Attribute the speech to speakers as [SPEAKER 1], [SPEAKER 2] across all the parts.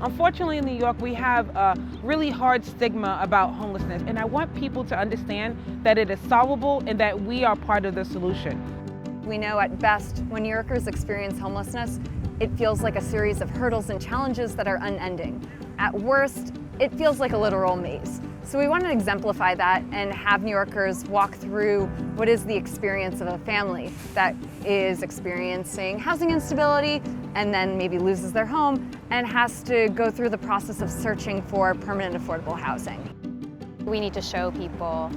[SPEAKER 1] Unfortunately, in New York, we have a really hard stigma about homelessness, and I want people to understand that it is solvable and that we are part of the solution.
[SPEAKER 2] We know at best, when New Yorkers experience homelessness, it feels like a series of hurdles and challenges that are unending. At worst, it feels like a literal maze. So we want to exemplify that and have New Yorkers walk through what is the experience of a family that is experiencing housing instability and then maybe loses their home and has to go through the process of searching for permanent affordable housing.
[SPEAKER 3] We need to show people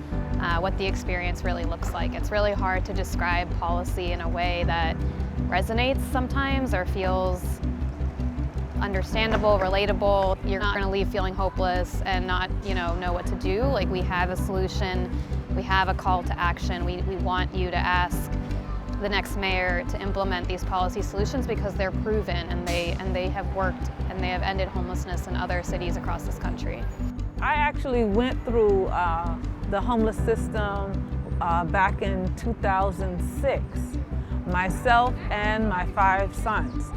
[SPEAKER 3] what the experience really looks like. It's really hard to describe policy in a way that resonates sometimes or feels understandable, relatable. You're not going to leave feeling hopeless and not, know what to do. Like, we have a solution, we have a call to action. We want you to ask the next mayor to implement these policy solutions because they're proven and they have worked and they have ended homelessness in other cities across this country.
[SPEAKER 4] I actually went through the homeless system back in 2006, myself and my 5 sons.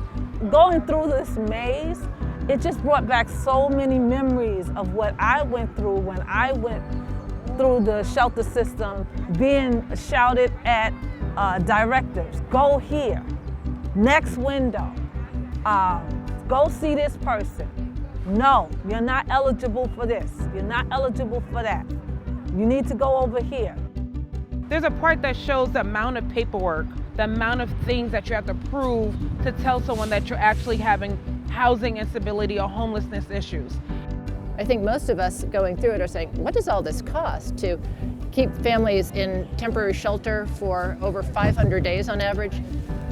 [SPEAKER 4] Going through this maze, it just brought back so many memories of what I went through when I went through the shelter system, being shouted at directors, go here, next window, go see this person. No, you're not eligible for this, you're not eligible for that. You need to go over here.
[SPEAKER 1] There's a part that shows the amount of paperwork, the amount of things that you have to prove to tell someone that you're actually having housing instability or homelessness issues.
[SPEAKER 5] I think most of us going through it are saying, what does all this cost to keep families in temporary shelter for over 500 days on average?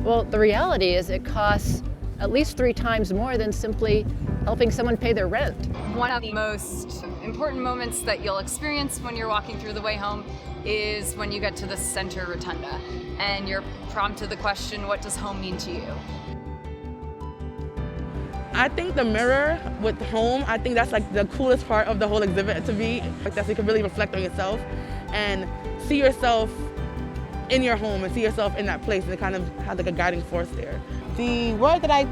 [SPEAKER 5] Well, the reality is it costs at least 3 times more than simply helping someone pay their rent.
[SPEAKER 2] One of the most important moments that you'll experience when you're walking through the way home is when you get to the center rotunda and you're prompted the question, what does home mean to you?
[SPEAKER 6] I think the mirror with home, I think that's like the coolest part of the whole exhibit to me. Like that, so you can really reflect on yourself and see yourself in your home and see yourself in that place, and it kind of has like a guiding force there.
[SPEAKER 7] The word that I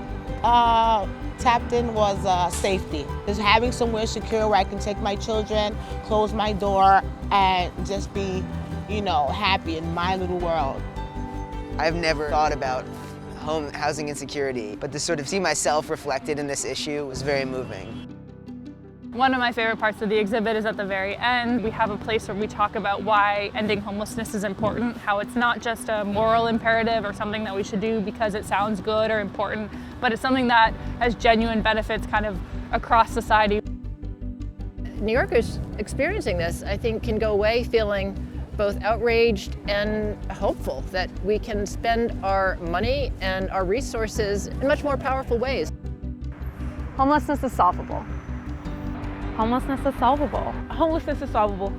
[SPEAKER 7] tapped in was safety. Just having somewhere secure where I can take my children, close my door, and just be, happy in my little world.
[SPEAKER 8] I've never thought about housing insecurity, but to sort of see myself reflected in this issue was very moving.
[SPEAKER 9] One of my favorite parts of the exhibit is at the very end. We have a place where we talk about why ending homelessness is important, how it's not just a moral imperative or something that we should do because it sounds good or important, but it's something that has genuine benefits kind of across society.
[SPEAKER 5] New Yorkers experiencing this, I think, can go away feeling both outraged and hopeful that we can spend our money and our resources in much more powerful ways.
[SPEAKER 2] Homelessness is solvable.
[SPEAKER 3] Homelessness is solvable.
[SPEAKER 1] Homelessness is solvable.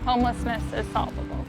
[SPEAKER 9] Homelessness is solvable.